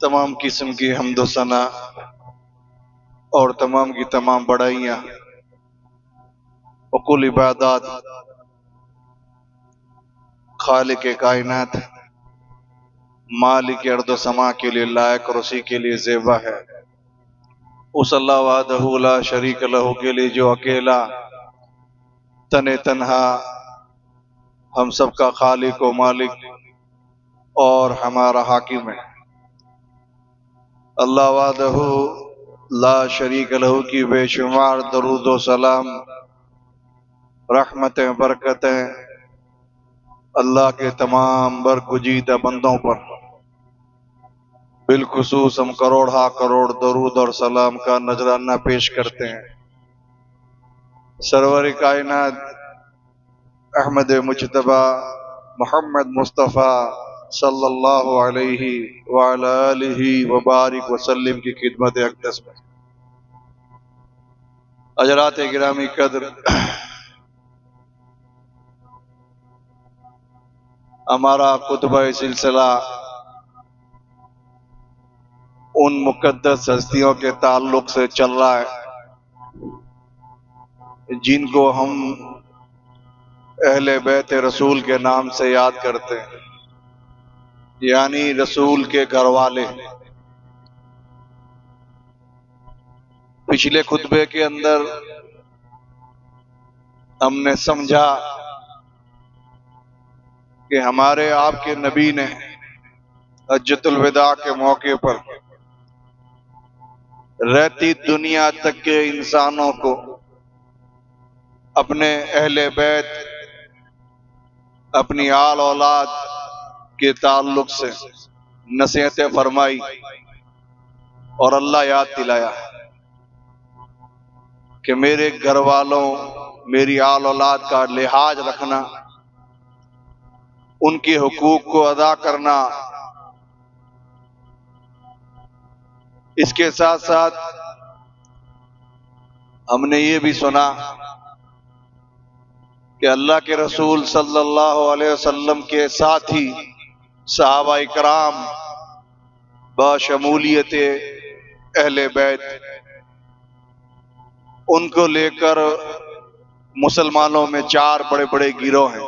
تمام قسم کی حمد و ثنا اور تمام کی تمام بڑائیاں وکل عبادات خالق کائنات مالک ارض و سما کے لیے لائق اور اسی کے لیے زیبا ہے۔ اس اللہ وحدہ لا شریک لہ کے لیے جو اکیلا تنہا ہم سب کا خالق و مالک اور ہمارا حاکم ہے۔ اللہ وحدہ لا شریک لہ کی بے شمار درود و سلام، رحمتیں، برکتیں اللہ کے تمام برگزیدہ بندوں پر، بالخصوص ہم کروڑ درود اور سلام کا نذرانہ پیش کرتے ہیں سرور کائنات احمد مجتبی محمد مصطفیٰ صلی اللہ علیہ وعلی آلہ وبارک وسلم کی خدمت اقدس میں۔ حضرات گرامی قدر، ہمارا خطبہ سلسلہ ان مقدس ہستیوں کے تعلق سے چل رہا ہے جن کو ہم اہل بیت رسول کے نام سے یاد کرتے ہیں، یعنی رسول کے گھر والے۔ پچھلے خطبے کے اندر ہم نے سمجھا کہ ہمارے آپ کے نبی نے حجۃ الوداع کے موقع پر رہتی دنیا تک کے انسانوں کو اپنے اہل بیت، اپنی آل اولاد کے تعلق سے نصیحتیں فرمائی اور اللہ یاد دلایا کہ میرے گھر والوں، میری آل اولاد کا لحاظ رکھنا، ان کے حقوق کو ادا کرنا، اس کے ساتھ ساتھ ہم نے یہ بھی سنا کہ اللہ کے رسول صلی اللہ علیہ وسلم کے ساتھی صحابہ کرام بشمولیت اہل بیت، ان کو لے کر مسلمانوں میں 4 بڑے بڑے گروہ ہیں۔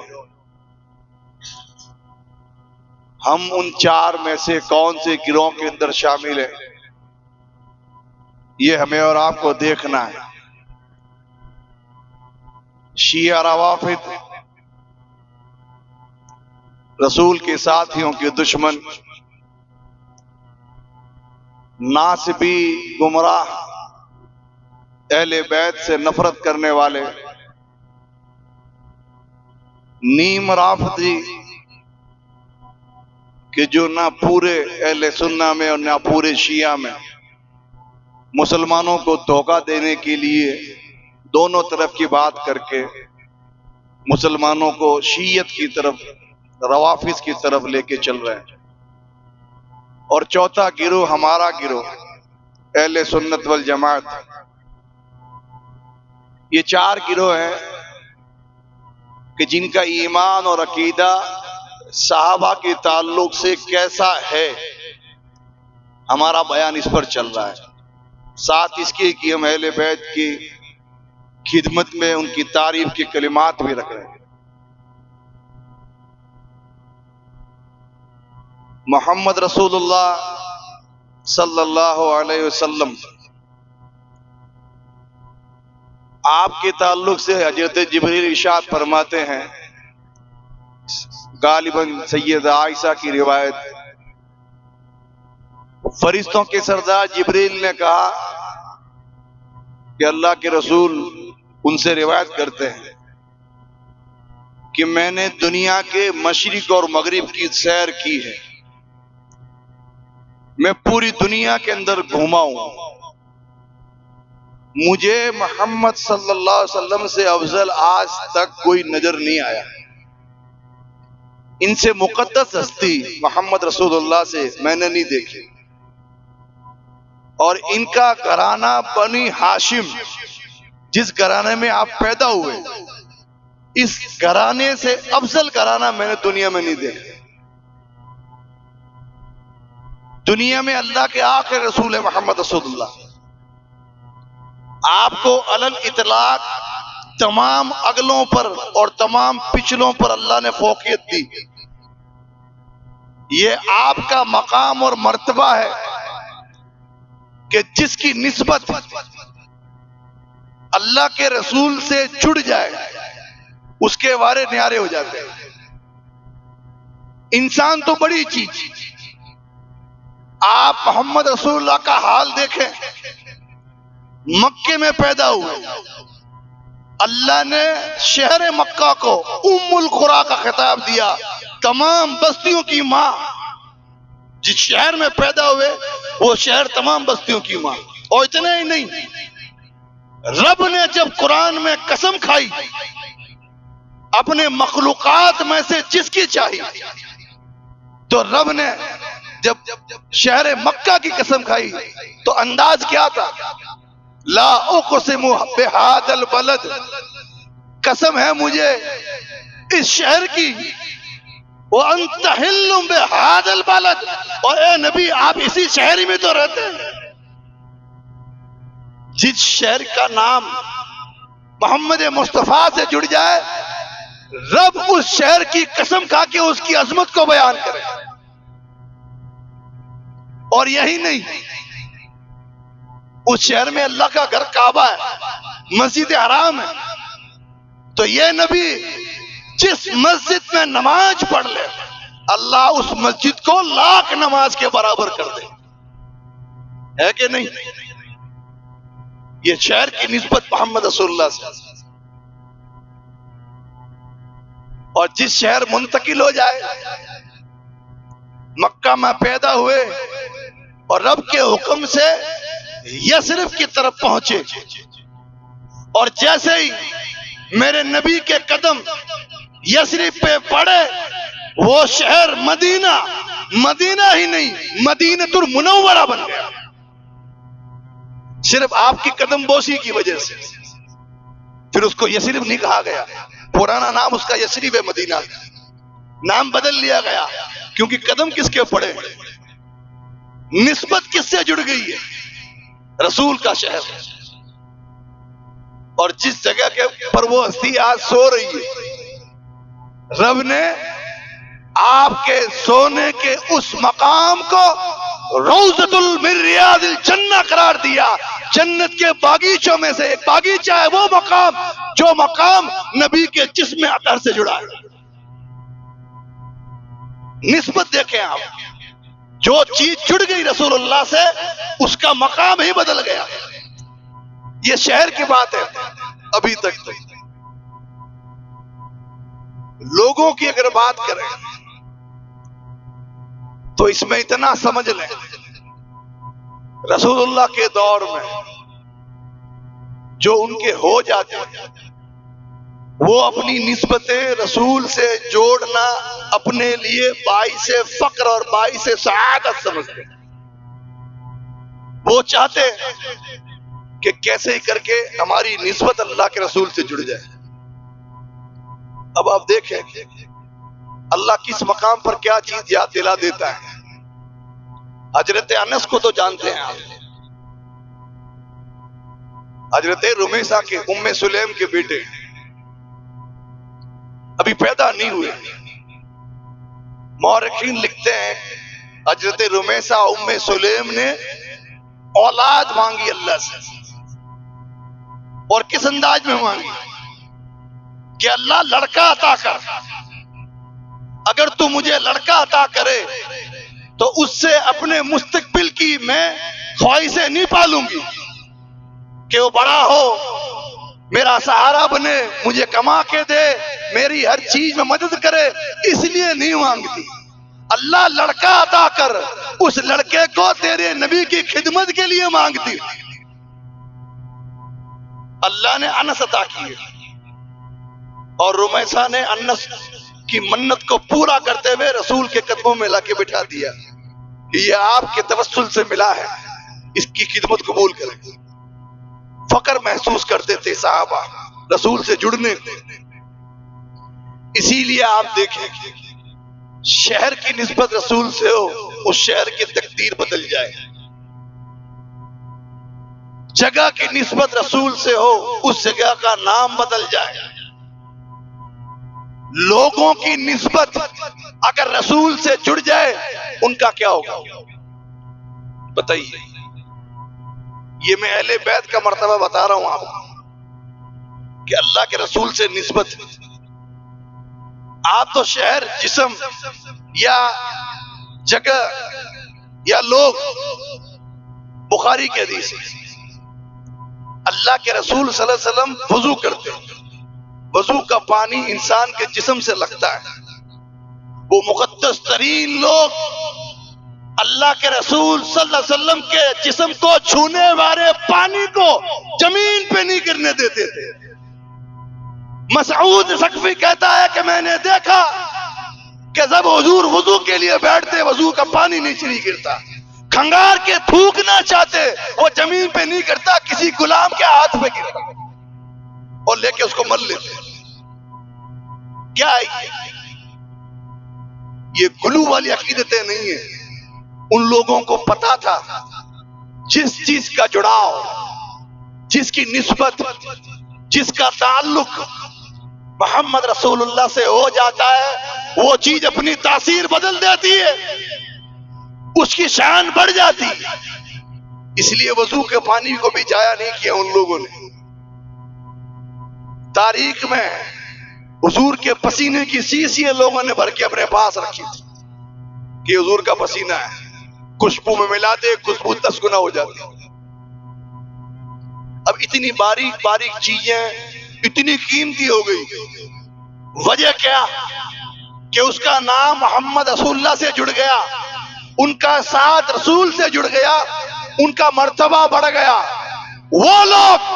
ہم ان 4 میں سے کون سے گروہ کے اندر شامل ہیں، یہ ہمیں اور آپ کو دیکھنا ہے۔ شیعہ روافض، رسول کے ساتھیوں کے دشمن، ناصبی، گمراہ، اہل بیت سے نفرت کرنے والے، نیم رافضی کہ جو نہ پورے اہل سنہ میں اور نہ پورے شیعہ میں مسلمانوں کو دھوکہ دینے کے لیے دونوں طرف کی بات کر کے مسلمانوں کو شیعت کی طرف، روافض کی طرف لے کے چل رہے ہیں۔ اور چوتھا گروہ ہمارا گروہ اہل سنت والجماعت۔ یہ 4 گروہ ہیں کہ جن کا ایمان اور عقیدہ صحابہ کے تعلق سے کیسا ہے، ہمارا بیان اس پر چل رہا ہے۔ ساتھ اس کے کہ ہم اہل بیت کی خدمت میں ان کی تعریف کے کلمات بھی رکھ رہے ہیں۔ محمد رسول اللہ صلی اللہ علیہ وسلم، آپ کے تعلق سے حضرت جبریل ارشاد فرماتے ہیں، غالباً سیدہ عائشہ کی روایت، فرشتوں کے سردار جبریل نے کہا کہ اللہ کے رسول ان سے روایت کرتے ہیں کہ میں نے دنیا کے مشرق اور مغرب کی سیر کی ہے، میں پوری دنیا کے اندر گھوما ہوں، مجھے محمد صلی اللہ علیہ وسلم سے افضل آج تک کوئی نظر نہیں آیا، ان سے مقدس ہستی محمد رسول اللہ سے میں نے نہیں دیکھی، اور ان کا گھرانہ بنی ہاشم، جس گھرانے میں آپ پیدا ہوئے، اس گھرانے سے افضل گھرانہ میں نے دنیا میں نہیں دیکھا۔ دنیا میں اللہ کے آخر رسول محمد رسول اللہ، آپ کو علل اطلاق تمام اگلوں پر اور تمام پچھلوں پر اللہ نے فوقیت دی. یہ آپ کا مقام اور مرتبہ ہے کہ جس کی نسبت اللہ کے رسول سے جڑ جائے اس کے وارے نیارے ہو جاتے ہیں. انسان تو بڑی چیز، آپ محمد رسول اللہ کا حال دیکھیں. مکے میں پیدا ہوئے، اللہ نے شہر مکہ کو ام القریٰ کا خطاب دیا، تمام بستیوں کی ماں. جس شہر میں پیدا ہوئے وہ شہر تمام بستیوں کی ماں. اور اتنا ہی نہیں، رب نے جب قرآن میں قسم کھائی اپنے مخلوقات میں سے جس کی چاہی، تو رب نے جب شہر مکہ کی قسم کھائی تو انداز کیا تھا؟ لا اقسم بہذا البلد، قسم ہے مجھے اس شہر کی، وانت حل بہذا البلد، اور اے نبی آپ اسی شہر میں تو رہتے ہیں. جس شہر کا نام محمد مصطفیٰ سے جڑ جائے رب اس شہر کی قسم کھا کے اس کی عظمت کو بیان کرے. اور یہی نہیں، اس شہر میں اللہ کا گھر کعبہ ہے، مسجد حرام ہے. تو یہ نبی جس مسجد میں نماز پڑھ لے اللہ اس مسجد کو لاکھ نماز کے برابر کر دے. ہے کہ نہیں؟ یہ شہر کی نسبت محمد رسول اللہ سے. اور جس شہر منتقل ہو جائے، مکہ میں پیدا ہوئے اور رب کے حکم سے یثرب کی طرف پہنچے، اور جیسے ہی میرے نبی کے قدم یثرب پہ پڑے وہ شہر مدینہ، مدینہ ہی نہیں مدینہ المنورہ بن گیا، صرف آپ کی قدم بوسی کی وجہ سے. پھر اس کو یثرب نہیں کہا گیا، پرانا نام اس کا یثرب ہے، مدینہ نام بدل لیا گیا کیونکہ قدم کس کے پڑے، نسبت کس سے جڑ گئی ہے؟ رسول کا شہر. اور جس جگہ کے پر وہ ہستی آج سو رہی ہے، رب نے آپ کے سونے کے اس مقام کو روضۃ من ریاض الجنہ قرار دیا. جنت کے باغیچوں میں سے ایک باغیچہ ہے وہ مقام جو مقام نبی کے جسم اطہر سے جڑا ہے. نسبت دیکھیں آپ، جو چیز جڑ گئی رسول اللہ سے اس کا مقام ہی بدل گیا. یہ شہر کی بات ہے. ابھی تک تو لوگوں کی اگر بات کریں تو اس میں اتنا سمجھ لیں، رسول اللہ کے دور میں جو ان کے ہو جاتے وہ اپنی نسبتیں رسول سے جوڑنا اپنے لیے باعث فقر اور باعث سعادت سمجھتے. وہ چاہتے کہ کیسے ہی کر کے ہماری نسبت اللہ کے رسول سے جڑ جائے. اب آپ دیکھیں اللہ کس مقام پر کیا چیز یاد دلا دیتا ہے. حضرت انس کو تو جانتے ہیں آپ، حضرت رمیسہ کے ام سلیم کے بیٹے، ابھی پیدا نہیں ہوئے. مورخین لکھتے ہیں حضرت رمیسہ ام سلیم نے اولاد مانگی اللہ سے، اور کس انداز میں مانگی کہ اللہ لڑکا عطا کر، اگر تو مجھے لڑکا عطا کرے تو اس سے اپنے مستقبل کی میں خواہشیں نہیں پالوں گی کہ وہ بڑا ہو میرا سہارا بنے، مجھے کما کے دے، میری ہر چیز میں مدد کرے، اس لیے نہیں مانگتی. اللہ لڑکا عطا کر، اس لڑکے کو تیرے نبی کی خدمت کے لیے مانگتی. اللہ نے انس عطا کیے اور رمیسہ نے انس کی منت کو پورا کرتے ہوئے رسول کے قدموں میں لا کے بٹھا دیا. یہ آپ کے توسل سے ملا ہے، اس کی خدمت قبول کریں. فخر محسوس کرتے تھے صحابہ رسول سے جڑنے کو. اسی لیے آپ دیکھیں شہر کی نسبت رسول سے ہو اس شہر کی تقدیر بدل جائے. جگہ کی نسبت رسول سے ہو، اس جگہ کا نام بدل جائے. لوگوں کی نسبت اگر رسول سے جڑ جائے ان کا کیا ہوگا بتائیے. یہ میں اہل بیت کا مرتبہ بتا رہا ہوں آپ کو کہ اللہ کے رسول سے نسبت. آپ تو شہر، جسم یا جگہ یا لوگ، بخاری کے حدیث اللہ کے رسول صلی اللہ علیہ وسلم وضو کرتے ہیں. وضو کا پانی انسان کے جسم سے لگتا ہے. وہ مقدس ترین لوگ اللہ کے رسول صلی اللہ علیہ وسلم کے جسم کو چھونے والے پانی کو زمین پہ نہیں گرنے دیتے تھے. مسعود ثقفی کہتا ہے کہ میں نے دیکھا کہ جب حضور وضو کے لیے بیٹھتے وضو کا پانی نیچے نہیں گرتا. کھنگار کے تھوکنا چاہتے وہ زمین پہ نہیں گرتا، کسی غلام کے ہاتھ پہ گرتا اور لے کے اس کو مل لیتے. کیا یہ گلو والی عقیدتیں نہیں ہیں. ان لوگوں کو پتا تھا جس چیز کا جڑاؤ، جس کی نسبت، جس کا تعلق محمد رسول اللہ سے ہو جاتا ہے، وہ چیز اپنی تاثیر بدل دیتی ہے، اس کی شان بڑھ جاتی ہے. اس لیے وضو کے پانی کو بھی ضائع نہیں کیا ان لوگوں نے. تاریخ میں حضور کے پسینے کی شیشیاں لوگوں نے بھر کے اپنے پاس رکھی تھی کہ حضور کا پسینہ ہے. خوشبو میں ملاتے خوشبو 10 گنا ہو جاتی. اب اتنی باریک باریک چیزیں اتنی قیمتی ہو گئی. وجہ کیا؟ کہ اس کا نام محمد رسول اللہ سے جڑ گیا، ان کا ساتھ رسول سے جڑ گیا، ان کا مرتبہ بڑھ گیا. وہ لوگ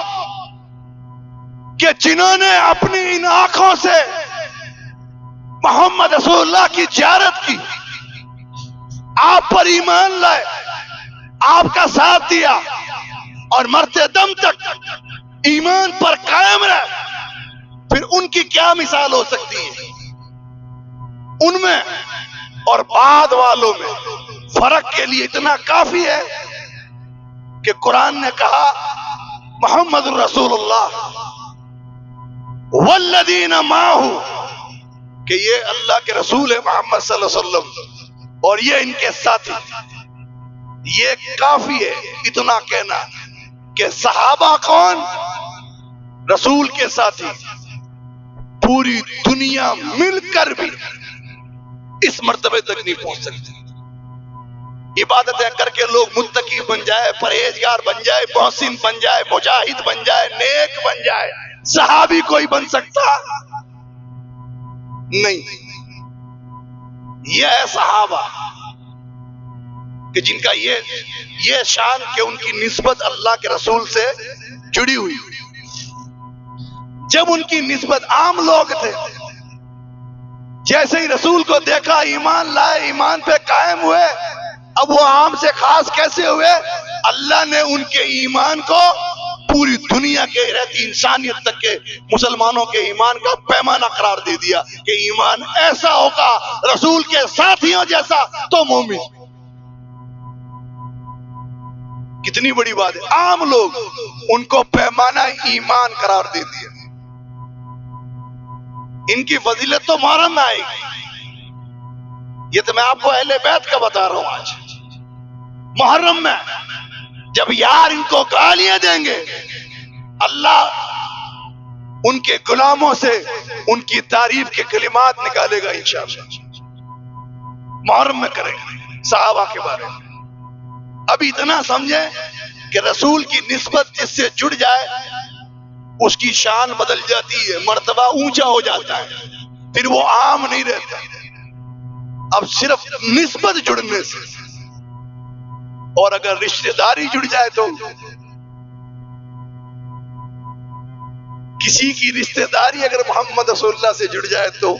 کہ جنہوں نے اپنی ان آنکھوں سے محمد رسول اللہ کی زیارت کی، آپ پر ایمان لائے، آپ کا ساتھ دیا اور مرتے دم تک ایمان پر قائم رہے، پھر ان کی کیا مثال ہو سکتی ہے؟ ان میں اور بعد والوں میں فرق کے لیے اتنا کافی ہے کہ قرآن نے کہا محمد الرسول اللہ والذین معہ، کہ یہ اللہ کے رسول ہے محمد صلی اللہ علیہ وسلم اور یہ ان کے ساتھی. یہ کافی ہے اتنا کہنا کہ صحابہ کون؟ رسول کے ساتھی. پوری دنیا مل کر بھی اس مرتبے تک نہیں پہنچ سکتی. عبادتیں کر کے لوگ متقی بن جائے، پرہیزگار بن جائے، محسن بن جائے، مجاہد بن جائے، نیک بن جائے، صحابی کوئی بن سکتا نہیں. یہ ہے صحابہ کہ جن کا یہ شان کہ ان کی نسبت اللہ کے رسول سے جڑی ہوئی. جب ان کی نسبت عام لوگ تھے، جیسے ہی رسول کو دیکھا ایمان لائے، ایمان پہ قائم ہوئے. اب وہ عام سے خاص کیسے ہوئے؟ اللہ نے ان کے ایمان کو پوری دنیا کے رہتی انسانیت تک کے مسلمانوں کے ایمان کا پیمانہ قرار دے دیا کہ ایمان ایسا ہوگا رسول کے ساتھیوں جیسا تو مومن. کتنی بڑی بات ہے. عام لوگ ان کو پیمانہ ایمان قرار دے دیا. ان کی فضیلت تو محرم میں آئے گی. یہ تو میں آپ کو اہل بیت کا بتا رہا ہوں. آج محرم میں جب یار ان کو گالیاں دیں گے، اللہ ان کے غلاموں سے ان کی تعریف کے کلمات نکالے گا انشاءاللہ. محرم میں کریں گے صحابہ کے بارے میں. ابھی اتنا سمجھیں کہ رسول کی نسبت جس سے جڑ جائے اس کی شان بدل جاتی ہے، مرتبہ اونچا ہو جاتا ہے، پھر وہ عام نہیں رہتا. اب صرف نسبت جڑنے سے، اور اگر رشتہ داری جڑ جائے تو کسی کی رشتہ داری اگر محمد رسول اللہ سے جڑ جائے تو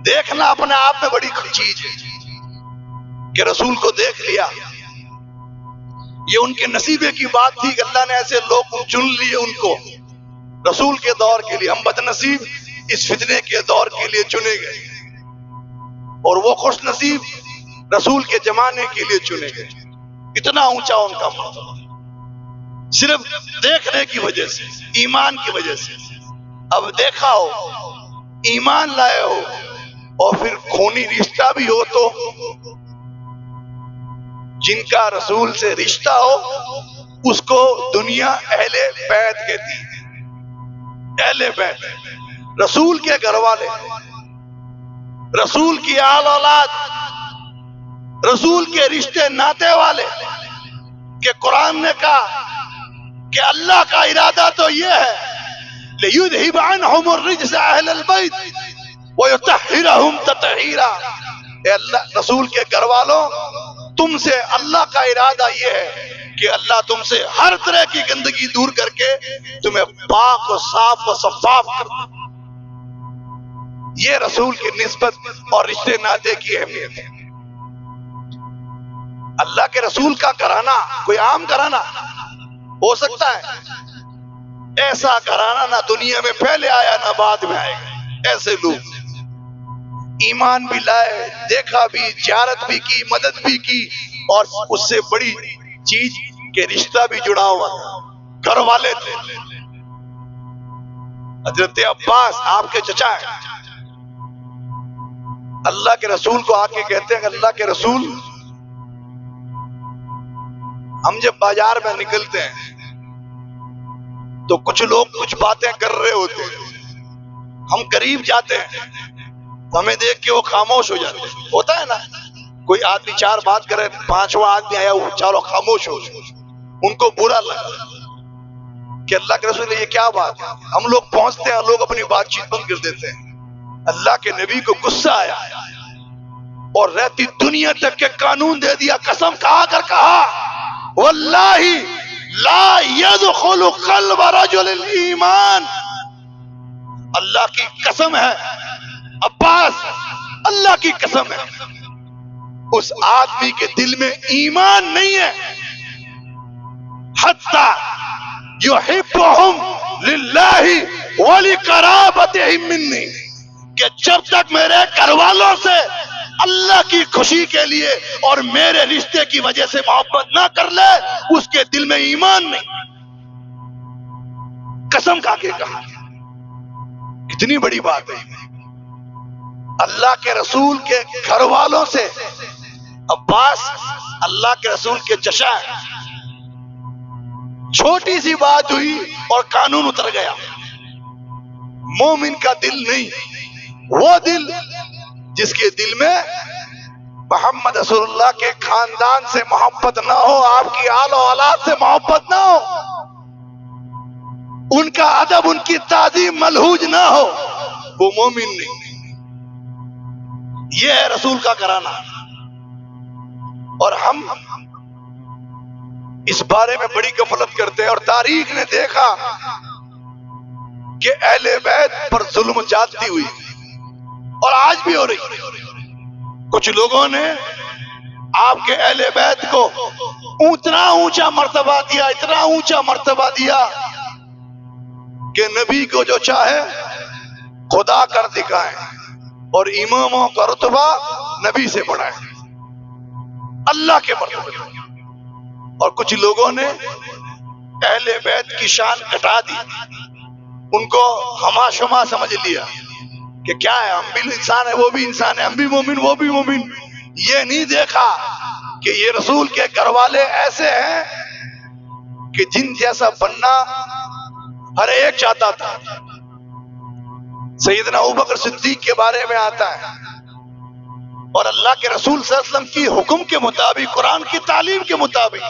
دیکھنا اپنے آپ میں بڑی چیز ہے کہ رسول کو دیکھ لیا. یہ ان کے نصیبے کی بات تھی کہ اللہ نے ایسے لوگ چن لیے ان کو رسول کے دور کے لیے. ہم بد نصیب اس فتنے کے دور کے لیے چنے گئے. اور وہ خوش نصیب رسول کے زمانے کے لیے چنے گئے. اتنا اونچا ان کا مرتبہ صرف دیکھنے کی وجہ سے، ایمان کی وجہ سے. اب دیکھا ہو، ایمان لائے ہو اور پھر خونی رشتہ بھی ہو، تو جن کا رسول سے رشتہ ہو اس کو دنیا اہل بیت کہتی ہے. اہل بیت رسول کے گھر والے، رسول کی آل اولاد، رسول کے رشتے ناتے والے. کہ قرآن نے کہا کہ اللہ کا ارادہ تو یہ ہے لِيُذْهِبَ عَنْهُمُ الرِّجْسَ أَهْلَ الْبَيْتِ وَيُطَهِّرَهُمْ تَطْهِيرًا. اے اللہ رسول کے گھر والوں، تم سے اللہ کا ارادہ یہ ہے کہ اللہ تم سے ہر طرح کی گندگی دور کر کے تمہیں پاک و صاف و شفاف کر دے. یہ رسول کی نسبت اور رشتے ناتے کی اہمیت ہے. اللہ کے رسول کا گھرانہ کوئی عام گھرانہ ہو سکتا ہے؟ ایسا گھرانہ نہ دنیا میں پہلے آیا نہ بعد میں آئے گا. ایسے لوگ ایمان بھی لائے، دیکھا بھی، زیارت بھی کی، مدد بھی کی، اور اس سے بڑی چیز کہ رشتہ بھی جڑا ہوا تھا، گھر والے تھے. حضرت عباس آپ کے چچا ہیں، اللہ کے رسول کو آ کے کہتے ہیں کہ اللہ کے رسول، ہم جب بازار میں نکلتے ہیں تو کچھ لوگ کچھ باتیں کر رہے ہوتے ہیں، ہم قریب جاتے ہیں تو ہمیں دیکھ کے وہ خاموش ہو جاتے ہیں. ہوتا ہے نا، کوئی آدمی چار بات کرے، پانچواں آدمی آیا وہ چاروں خاموش ہو جائے، ان کو برا لگا کہ اللہ کے رسول یہ کیا بات ہے. ہم لوگ پہنچتے ہیں، لوگ اپنی بات چیت بند کر دیتے ہیں. اللہ کے نبی کو غصہ آیا اور رہتی دنیا تک کے قانون دے دیا. قسم کھا کر کہا واللہ لا يدخل قلب رجل الایمان. اللہ کی قسم ہے عباس، اللہ کی قسم ہے، اس آدمی کے دل میں ایمان نہیں ہے حتی یحبہم للہ ولقرابتہم منی، کہ جب تک میرے گھر والوں سے اللہ کی خوشی کے لیے اور میرے رشتے کی وجہ سے محبت نہ کر لے، اس کے دل میں ایمان نہیں. قسم کھا کے کہا. کتنی بڑی بات ہے. اللہ کے رسول کے گھر والوں سے عباس اللہ کے رسول کے چچا ہے، چھوٹی سی بات ہوئی اور قانون اتر گیا. مومن کا دل نہیں، وہ دل جس کے دل میں محمد رسول اللہ کے خاندان سے محبت نہ ہو، آپ کی آل و اولاد سے محبت نہ ہو، ان کا ادب، ان کی تعظیم ملحوظ نہ ہو، وہ مومن نہیں. یہ ہے رسول کا گھرانہ. اور ہم اس بارے میں بڑی غفلت کرتے ہیں، اور تاریخ نے دیکھا کہ اہل بیت پر ظلم زیادتی ہوئی اور آج بھی ہو رہی. کچھ لوگوں نے آپ کے اہل بیت کو اتنا اونچا مرتبہ دیا، اتنا اونچا مرتبہ دیا کہ نبی کو جو چاہے خدا کر دکھائیں اور اماموں کا رتبہ نبی سے بڑھائیں، اللہ کے مرتبے. اور کچھ لوگوں نے اہل بیت کی شان گھٹا دی، ان کو ہما شما سمجھ لیا کہ کیا ہے، ہم بھی انسان ہیں وہ بھی انسان ہے، ہم بھی مومن وہ بھی مومن. یہ نہیں دیکھا کہ یہ رسول کے گھر والے ایسے ہیں کہ جن جیسا بننا ہر ایک چاہتا تھا. سیدنا ابوبکر صدیق کے بارے میں آتا ہے، اور اللہ کے رسول صلی اللہ علیہ وسلم کی حکم کے مطابق، قرآن کی تعلیم کے مطابق،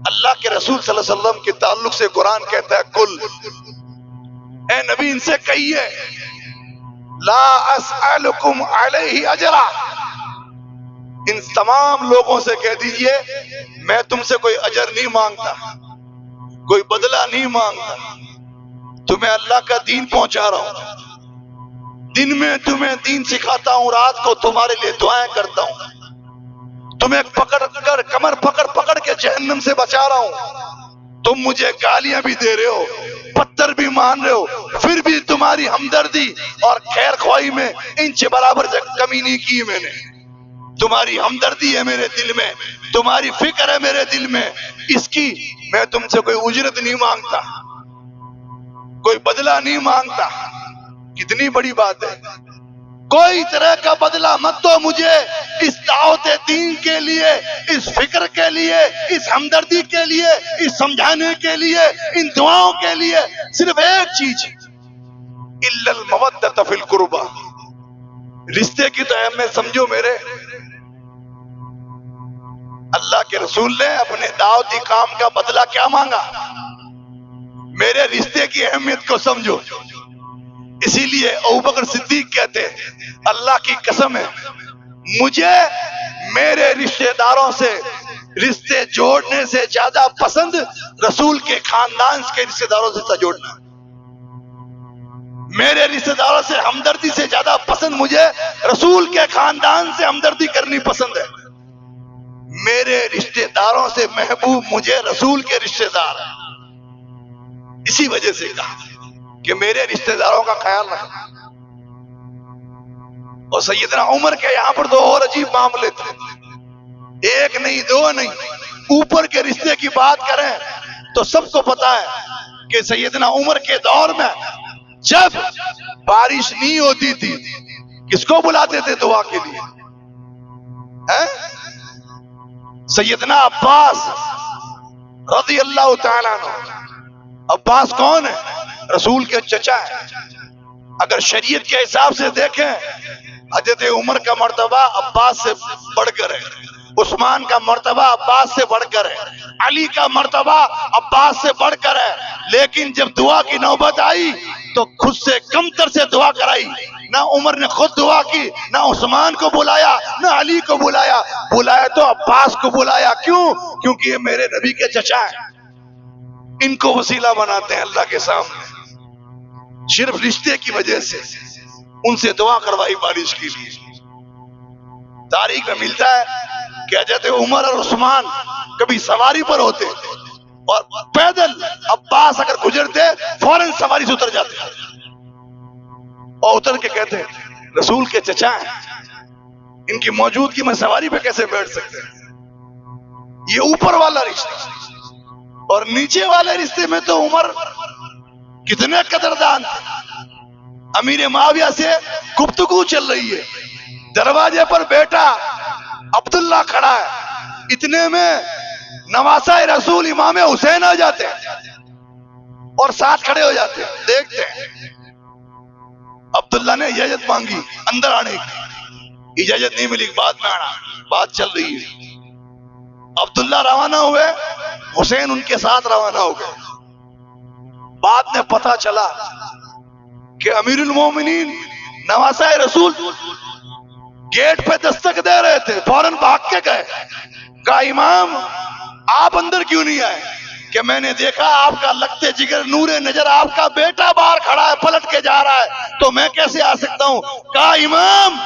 اللہ کے رسول صلی اللہ علیہ وسلم کے تعلق سے قرآن کہتا ہے کل، اے نبی ان سے کہیے لا اسألکم علیہ اجرا، ان تمام لوگوں سے کہہ دیجئے میں تم سے کوئی اجر نہیں مانگتا، کوئی بدلہ نہیں مانگتا، تمہیں اللہ کا دین پہنچا رہا ہوں، دن میں تمہیں دین سکھاتا ہوں، رات کو تمہارے لیے دعائیں کرتا ہوں، تمہیں پکڑ کر کمر پکڑ پکڑ کے جہنم سے بچا رہا ہوں، تم مجھے گالیاں بھی دے رہے ہو، پتھر بھی مان رہے ہو، پھر بھی تمہاری ہمدردی اور خیر خواہی میں انچ برابر کمی نہیں کی میں نے. تمہاری ہمدردی ہے میرے دل میں، تمہاری فکر ہے میرے دل میں، اس کی میں تم سے کوئی اجرت نہیں مانگتا، کوئی بدلہ نہیں مانگتا. کتنی بڑی بات ہے. کوئی طرح کا بدلہ مت دو مجھے اس دعوت دین کے لیے، اس فکر کے لیے، اس ہمدردی کے لیے، اس سمجھانے کے لیے، ان دعاؤں کے لیے. صرف ایک چیز، الا المودۃ فی القربہ. رشتے کی تو اہمیت سمجھو میرے. اللہ کے رسول نے اپنے دعوتی کام کا بدلہ کیا مانگا؟ میرے رشتے کی اہمیت کو سمجھو. اسی لیے ابوبکر صدیق کہتے ہیں اللہ کی قسم ہے مجھے میرے رشتہ داروں سے رشتے جوڑنے سے زیادہ پسند رسول کے خاندان کے رشتہ داروں سے جوڑنا. میرے رشتہ داروں سے ہمدردی سے زیادہ پسند مجھے رسول کے خاندان سے ہمدردی کرنی پسند ہے. میرے رشتہ داروں سے محبوب مجھے رسول کے رشتہ دار ہیں. اسی وجہ سے کہا کہ میرے رشتہ داروں کا خیال رکھنا. اور سیدنا عمر کے یہاں پر دو اور عجیب معاملے تھے، ایک نہیں دو نہیں. اوپر کے رشتے کی بات کریں تو سب کو پتا ہے کہ سیدنا عمر کے دور میں جب بارش نہیں ہوتی تھی کس کو بلاتے تھے دعا کے لیے؟ سیدنا عباس رضی اللہ تعالیٰ عنہ. عباس کون ہے؟ رسول کے چچا ہے. اگر شریعت کے حساب سے دیکھیں حضرت عمر کا مرتبہ عباس سے بڑھ کر ہے، عثمان کا مرتبہ عباس سے بڑھ کر ہے، علی کا مرتبہ عباس سے بڑھ کر ہے. لیکن جب دعا کی نوبت آئی تو خود سے کمتر سے دعا کرائی. نہ عمر نے خود دعا کی، نہ عثمان کو بلایا، نہ علی کو بلایا. بلایا تو عباس کو بلایا. کیوں؟ کیونکہ یہ میرے نبی کے چچا ہیں. ان کو وسیلہ بناتے ہیں اللہ کے سامنے. صرف رشتے کی وجہ سے ان سے دعا کروائی بارش کے لیے. تاریخ میں ملتا ہے کہ حضرت عمر اور عثمان کبھی سواری پر ہوتے اور پیدل عباس اگر گزرتے فوراً سواری سے اتر جاتے اور اتر کے کہتے رسول کے چچا ہیں، ان کی موجودگی میں سواری پہ کیسے بیٹھ سکتے ہیں؟ یہ اوپر والا رشتہ. اور نیچے والے رشتے میں تو عمر کتنے قدردان تھے. امیر معاویہ سے گفتگو چل رہی ہے، دروازے پر بیٹا عبداللہ کھڑا ہے، اتنے میں نواسہ رسول امام حسین آ جاتے ہیں اور ساتھ کھڑے ہو جاتے ہیں. دیکھتے ہیں عبداللہ نے اجازت مانگی اندر آنے کی، اجازت نہیں ملی، بعد میں آنا. بات چل رہی ہے، عبداللہ روانہ ہوئے، حسین ان کے ساتھ روانہ ہو گئے. بعد میں پتا چلا کہ امیر المومنین نواسہ رسول گیٹ پہ دستک دے رہے تھے، فوراً بھاگ کے گئے. کہا امام آپ اندر کیوں نہیں آئے؟ کہ میں نے دیکھا آپ کا لگتے جگر نور نظر آپ کا بیٹا باہر کھڑا ہے پلٹ کے جا رہا ہے تو میں کیسے آ سکتا ہوں؟ کہا امام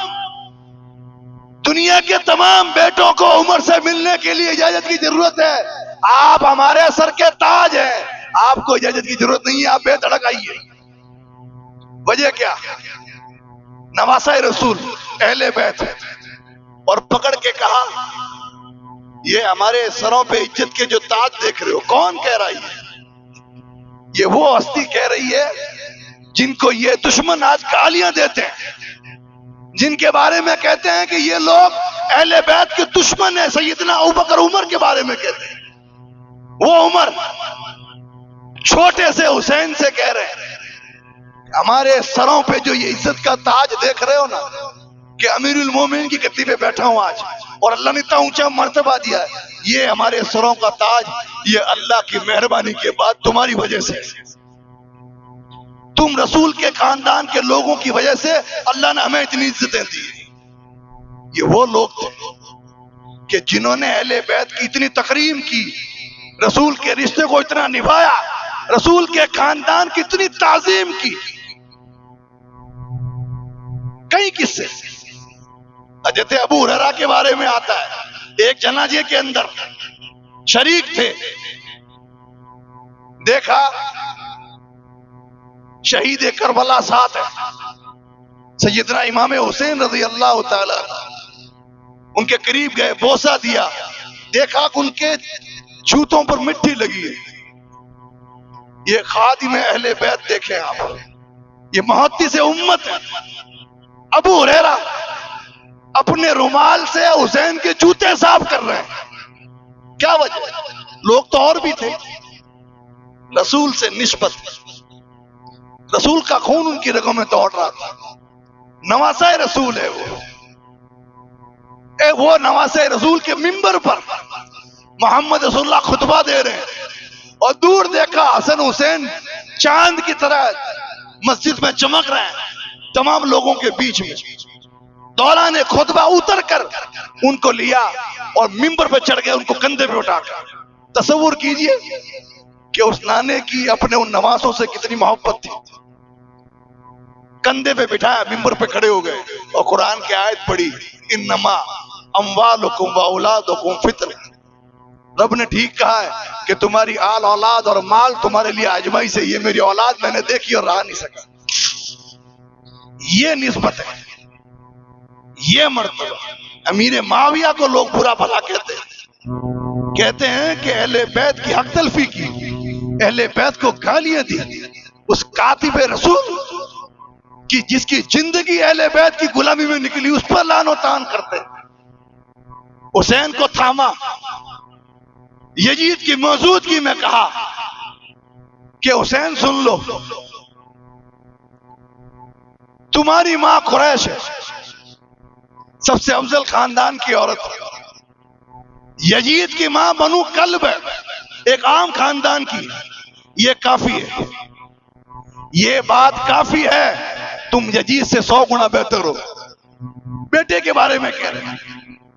دنیا کے تمام بیٹوں کو عمر سے ملنے کے لیے اجازت کی ضرورت ہے، آپ ہمارے سر کے تاج ہیں، آپ کو اجازت کی ضرورت نہیں ہے، آپ بے دھڑک آئیے. وجہ کیا؟ نواسہ رسول اہل بیت ہے. اور پکڑ کے کہا یہ ہمارے سروں پہ عزت کے جو تاج دیکھ رہے ہو کون کہہ رہا ہے؟ یہ وہ ہستی کہہ رہی ہے جن کو یہ دشمن آج گالیاں دیتے ہیں، جن کے بارے میں کہتے ہیں کہ یہ لوگ اہل بیت کے دشمن ہیں. سیدنا ابوبکر عمر کے بارے میں کہتے ہیں. وہ عمر چھوٹے سے حسین سے کہہ رہے ہیں ہمارے سروں پہ جو یہ عزت کا تاج دیکھ رہے ہو نا، کہ امیر المومنین کی گدی پہ بیٹھا ہوں آج اور اللہ نے اتنا اونچا مرتبہ دیا ہے، یہ ہمارے سروں کا تاج یہ اللہ کی مہربانی کے بعد تمہاری وجہ سے. تم رسول کے خاندان کے لوگوں کی وجہ سے اللہ نے ہمیں اتنی عزتیں دی. یہ وہ لوگ تھے کہ جنہوں نے اہل بیت کی اتنی تکریم کی، رسول کے رشتے کو اتنا نبھایا، رسول کے خاندان کی اتنی تعظیم کی. کئی قصے حضرت ابو ہریرہ کے بارے میں آتا ہے، ایک جنازے کے اندر شریک تھے، دیکھا شہید کربلا ساتھ ہے، سیدنا امام حسین رضی اللہ تعالی ان کے قریب گئے، بوسہ دیا، دیکھا کہ ان کے جوتوں پر مٹی لگی ہے۔ یہ خادم اہل بیت دیکھیں آپ، یہ محدث امت ہے۔ ابو ہریرہ اپنے رومال سے حسین کے جوتے صاف کر رہے ہیں، کیا وجہ؟ لوگ تو اور بھی تھے، رسول سے نسبت، رسول کا خون ان کی رگوں میں دوڑ رہا تھا، نواسہ رسول ہے وہ نواسہ رسول کے منبر پر محمد رسول اللہ خطبہ دے رہے ہیں، اور دور دیکھا حسن حسین چاند کی طرح مسجد میں چمک رہے ہیں تمام لوگوں کے بیچ میں۔ دوران خطبہ اتر کر ان کو لیا اور منبر پہ چڑھ گئے، ان کو کندھے پہ اٹھا کر۔ تصور کیجئے کہ اس نانے کی اپنے ان نواسوں سے کتنی محبت تھی، کندھے پہ بٹھایا، منبر پہ کھڑے ہو گئے اور قرآن کی آیت پڑھی، انما اموالکم و اولادکم فتنہ۔ رب نے ٹھیک کہا ہے کہ تمہاری آل اولاد اور مال تمہارے لیے آزمائی سے، یہ میری اولاد میں نے دیکھی اور رہا نہیں سکا۔ یہ نسبت ہے، یہ مرتبہ۔ امیر معاویہ کو لوگ برا بھلا کہتے ہیں کہ اہل بیت کی حق تلفی کی، اہل بیت کو گالیاں دی، اس کاتب رسول کی جس کی زندگی اہل بیت کی غلامی میں نکلی اس پر لعن و طعن کرتے۔ حسین کو تھاما، یزید کی موجودگی میں کہا کہ حسین سن لو، تمہاری ماں قریش ہے، سب سے افضل خاندان کی عورت ہے، یزید کی ماں بنو کلب ہے، ایک عام خاندان کی، یہ کافی ہے، یہ بات کافی ہے، تم یزید سے 100 گنا بہتر ہو۔ بیٹے کے بارے میں کہہ رہے ہیں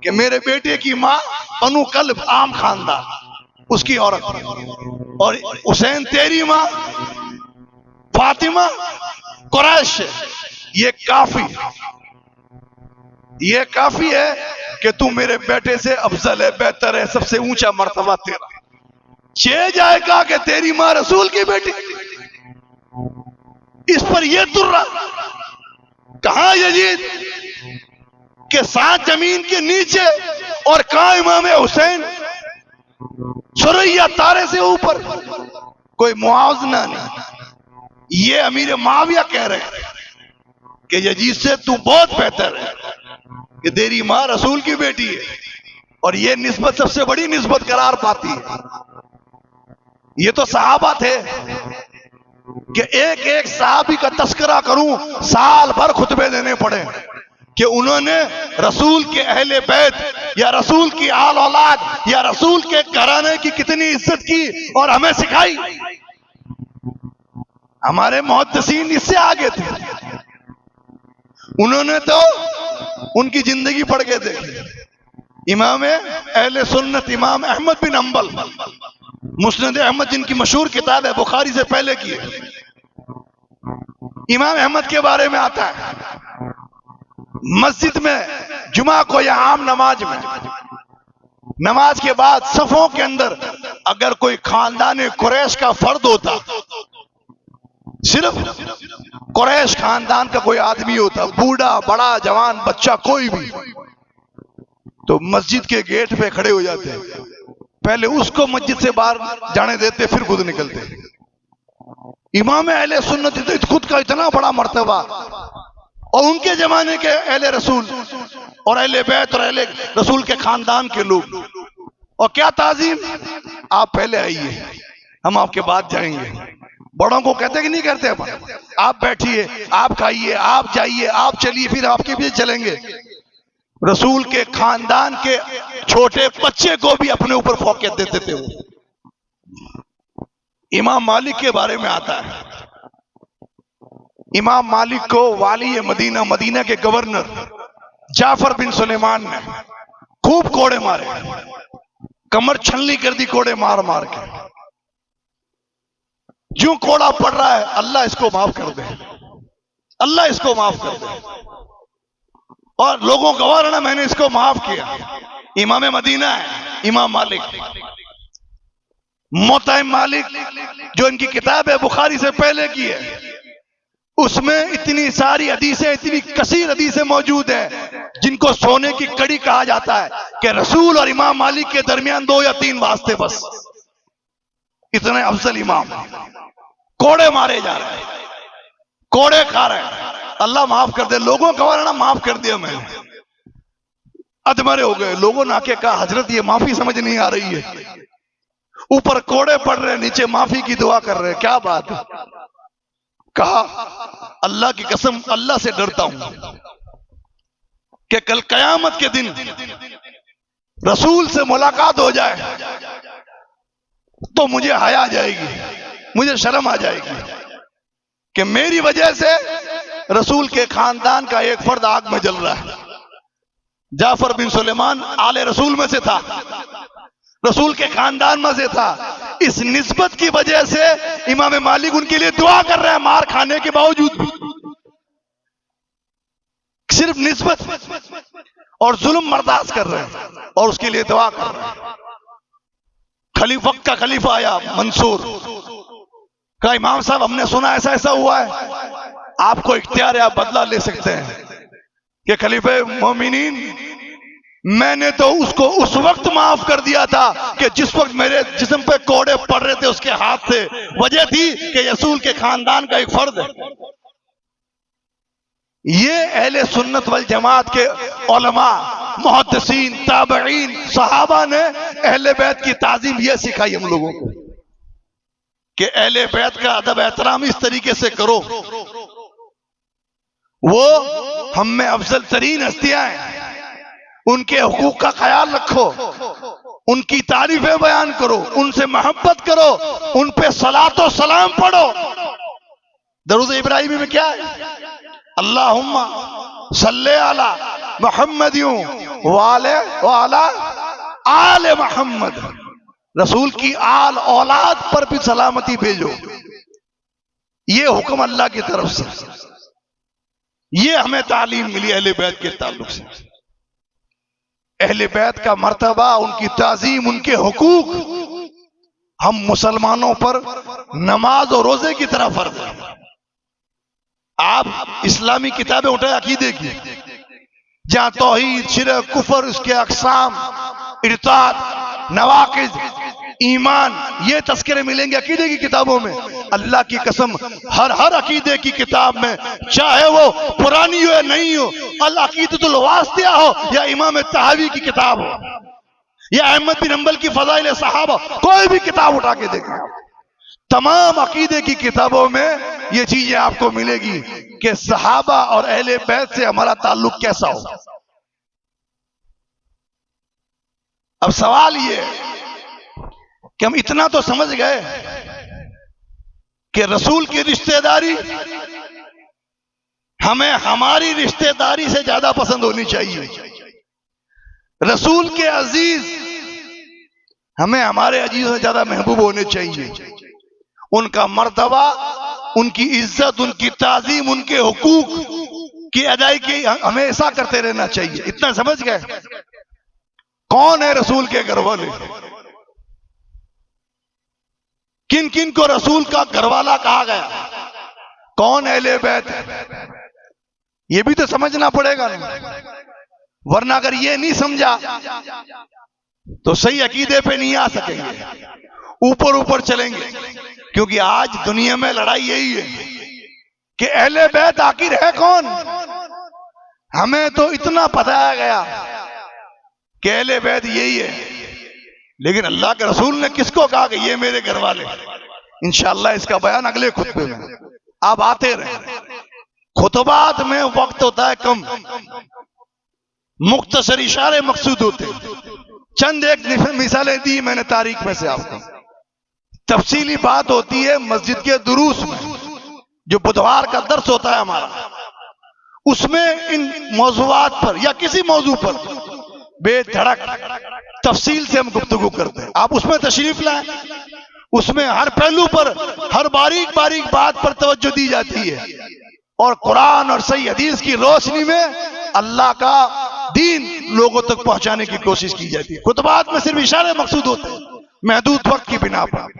کہ میرے بیٹے کی ماں بنو کلب عام خاندان، اس کی عورت، اور حسین تیری ماں فاطمہ قریش ہے، یہ کافی، یہ کافی ہے کہ تم میرے بیٹے سے افضل ہے، بہتر ہے، سب سے اونچا مرتبہ تیرا۔ چہ جائے گا کہ تیری ماں رسول کی بیٹی، اس پر یہ درہ کہاں یزید کہ 7 زمین کے نیچے، اور کہاں امام حسین سریا تارے سے اوپر، کوئی موازنہ نہیں۔ یہ امیر معاویہ کہہ رہے ہیں کہ یزید سے تو بہت بہتر ہے کہ تیری ماں رسول کی بیٹی ہے، اور یہ نسبت سب سے بڑی نسبت قرار پاتی ہے۔ یہ تو صحابہ تھے کہ ایک ایک صحابی کا تذکرہ کروں سال بھر خطبے دینے پڑے کہ انہوں نے رسول کے اہل بیت یا رسول کی آل اولاد یا رسول کے گھرانے کی کتنی عزت کی اور ہمیں سکھائی۔ ہمارے محدثین اس سے آگے تھے، انہوں نے تو ان کی زندگی پڑھ کے دیکھی۔ امام اہل سنت امام احمد بن حنبل، مسند احمد جن کی مشہور کتاب ہے، بخاری سے پہلے کی ہے، امام احمد کے بارے میں آتا ہے مسجد میں جمعہ کو یا عام نماز میں، نماز کے بعد صفوں کے اندر اگر کوئی خاندان قریش کا فرد ہوتا، صرف قریش خاندان کا کوئی آدمی ہوتا، بوڑھا بڑا جوان بچہ کوئی بھی، تو مسجد کے گیٹ پہ کھڑے ہو جاتے، پہلے اس کو مسجد سے باہر جانے دیتے، پھر خود نکلتے۔ امام اہل سنت خود کا اتنا بڑا مرتبہ، اور ان کے زمانے کے اہل رسول اور اہل بیت اور اہل رسول کے خاندان کے لوگ، اور کیا تعظیم، آپ پہلے آئیے ہم آپ کے بعد جائیں گے۔ بڑوں کو کہتے کہ نہیں کرتے، آپ بیٹھیے، آپ کھائیے، آپ جائیے، آپ چلیے، پھر آپ کے پیچھے چلیں گے۔ رسول کے خاندان کے چھوٹے بچے کو بھی اپنے اوپر فوقیت دیتے تھے وہ۔ امام مالک کے بارے میں آتا ہے، امام مالک کو والی مدینہ، مدینہ کے گورنر جعفر بن سلیمان نے خوب کوڑے مارے، کمر چھلنی کر دی کوڑے مار مار کے۔ جو کوڑا پڑ رہا ہے، اللہ اس کو معاف کر دے، اللہ اس کو معاف کر دے، اور لوگوں گواہ رہنا میں نے اس کو معاف کیا۔ امام مدینہ ہے امام مالک، موطا مالک جو ان کی کتاب ہے بخاری سے پہلے کی ہے، اس میں اتنی ساری حدیثیں، اتنی کثیر حدیثیں موجود ہیں جن کو سونے کی کڑی کہا جاتا ہے کہ رسول اور امام مالک کے درمیان 2 یا 3 واسطے بس، اتنے افضل امام، کوڑے مارے جا رہے ہیں، کوڑے کھا رہے ہیں، اللہ معاف کر دے، لوگوں کا ورنہ معاف کر دیا میں نے، ادمرے ہو گئے، لوگوں نے آ کے کہا حضرت یہ معافی سمجھ نہیں آ رہی ہے، اوپر کوڑے پڑ رہے، نیچے معافی کی دعا کر رہے، کیا بات ہے؟ کہا اللہ کی قسم اللہ سے ڈرتا ہوں کہ کل قیامت کے دن رسول سے ملاقات ہو جائے تو مجھے حیا آ جائے گی، مجھے شرم آ جائے گی کہ میری وجہ سے رسول کے خاندان کا ایک فرد آگ میں جل رہا ہے۔ جعفر بن سلیمان آل رسول میں سے تھا، رسول کے خاندان میں سے تھا، اس نسبت کی وجہ سے امام مالک ان کے لیے دعا کر رہے ہیں مار کھانے کے باوجود بھی، صرف نسبت اور ظلم برداشت کر رہے ہیں اور اس کے لیے دعا کر رہے ہیں۔ وقت کا خلیفہ آیا منصور، کہا امام صاحب ہم نے سنا ایسا ایسا ہوا ہے، آپ کو اختیار ہے، آپ بدلہ لے سکتے ہیں کہ خلیفہ مومنین میں نے تو اس کو اس وقت معاف کر دیا تھا کہ جس وقت میرے جسم پہ کوڑے پڑ رہے تھے اس کے ہاتھ سے، وجہ تھی کہ رسول کے خاندان کا ایک فرد ہے۔ یہ اہل سنت والجماعت کے علماء، محدثین، تابعین، صحابہ نے اہل بیت کی تعظیم یہ سکھائی ہم لوگوں کو کہ اہل بیت کا ادب احترام اس طریقے سے کرو، وہ ہم میں افضل ترین ہستیاں ہیں، ان کے حقوق کا خیال رکھو، ان کی تعریفیں بیان کرو، ان سے محبت کرو، ان پہ صلاۃ و سلام پڑھو۔ درود ابراہیمی میں کیا ہے؟ اللہم صلی علی محمد وعلی آل محمد، رسول کی آل اولاد پر بھی سلامتی بھیجو، یہ حکم اللہ کی طرف سے، یہ ہمیں تعلیم ملی اہل بیت کے تعلق سے۔ اہل بیت کا مرتبہ، ان کی تعظیم، ان کے حقوق ہم مسلمانوں پر نماز اور روزے کی طرح فرض ہے۔ آپ اسلامی کتابیں اٹھائے عقیدے کی، جہاں توحید، شرک، کفر، اس کے اقسام، ارتاد، نواقض، ایمان، یہ تذکرے ملیں گے عقیدے کی کتابوں میں۔ اللہ کی قسم ہر عقیدے کی کتاب میں، چاہے وہ پرانی ہو یا نہیں ہو، العقیدۃ الواسطیہ ہو یا امام طحاوی کی کتاب ہو یا احمد بن حنبل کی فضائل صحابہ، کوئی بھی کتاب اٹھا کے دیکھیں، تمام عقیدے کی کتابوں میں یہ چیزیں آپ کو ملے گی کہ صحابہ اور اہل بیت سے ہمارا تعلق کیسا ہو۔ اب سوال یہ ہے کہ ہم اتنا تو سمجھ گئے کہ رسول کی رشتہ داری ہمیں ہماری رشتہ داری سے زیادہ پسند ہونی چاہیے، رسول کے عزیز ہمیں ہمارے عزیزوں سے زیادہ محبوب ہونے چاہیے، ان کا مرتبہ، ان کی عزت، ان کی تعظیم، ان کے حقوق کی ادائیگی ہمیں ایسا کرتے رہنا چاہیے۔ اتنا سمجھ گئے کون ہے رسول کے گھر والے، کن کن کو رسول کا گھر والا کہا گیا، کون اہل بیت ہے، یہ بھی تو سمجھنا پڑے گا نا، ورنہ اگر یہ نہیں سمجھا تو صحیح عقیدے پہ نہیں آ سکیں گے، اوپر چلیں گے۔ کیونکہ آج دنیا میں لڑائی یہی ہے کہ اہل بیت آخر ہے کون؟ ہمیں تو اتنا بتایا گیا کہ اہل بیت یہی ہے، لیکن اللہ کے رسول نے کس کو کہا کہ یہ میرے گھر والے؟ انشاءاللہ اس کا بیان اگلے خطبے میں، آپ آتے رہیں، خطبات میں وقت ہوتا ہے کم، مختصر اشارے مقصود ہوتے، چند ایک مثالیں دی میں نے تاریخ میں سے آپ کو، تفصیلی بات ہوتی ہے مسجد کے دروس میں، جو بدھوار کا درس ہوتا ہے ہمارا، اس میں ان موضوعات پر یا کسی موضوع پر بے دھڑک تفصیل سے ہم گفتگو کرتے ہیں، آپ اس میں تشریف لائیں، اس میں ہر پہلو پر، ہر باریک باریک بات پر توجہ دی جاتی ہے، اور قرآن اور صحیح حدیث کی روشنی میں اللہ کا دین لوگوں تک پہنچانے کی کوشش کی جاتی ہے۔ خطبات میں صرف اشارے مقصود ہوتے ہیں محدود وقت کی بنا پر،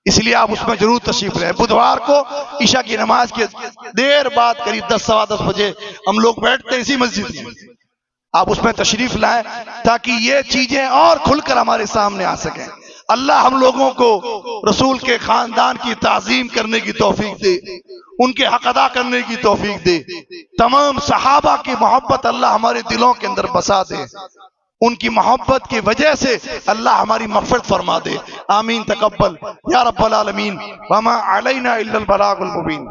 اس لیے آپ اس میں ضرور تشریف لائیں۔ بدھوار کو عشاء کی نماز کے دیر بعد قریب 10 سوا 10 بجے ہم لوگ بیٹھتے ہیں اسی مسجد میں، آپ اس میں تشریف لائیں تاکہ یہ چیزیں اور کھل کر ہمارے سامنے آ سکیں۔ اللہ ہم لوگوں کو رسول کے خاندان کی تعظیم کرنے کی توفیق دے، ان کے حق ادا کرنے کی توفیق دے، تمام صحابہ کی محبت اللہ ہمارے دلوں کے اندر بسا دے، ان کی محبت کی وجہ سے اللہ ہماری مغفرت فرما دے۔ آمین تقبل یا رب العالمین، وما علینا الا البلاغ المبین۔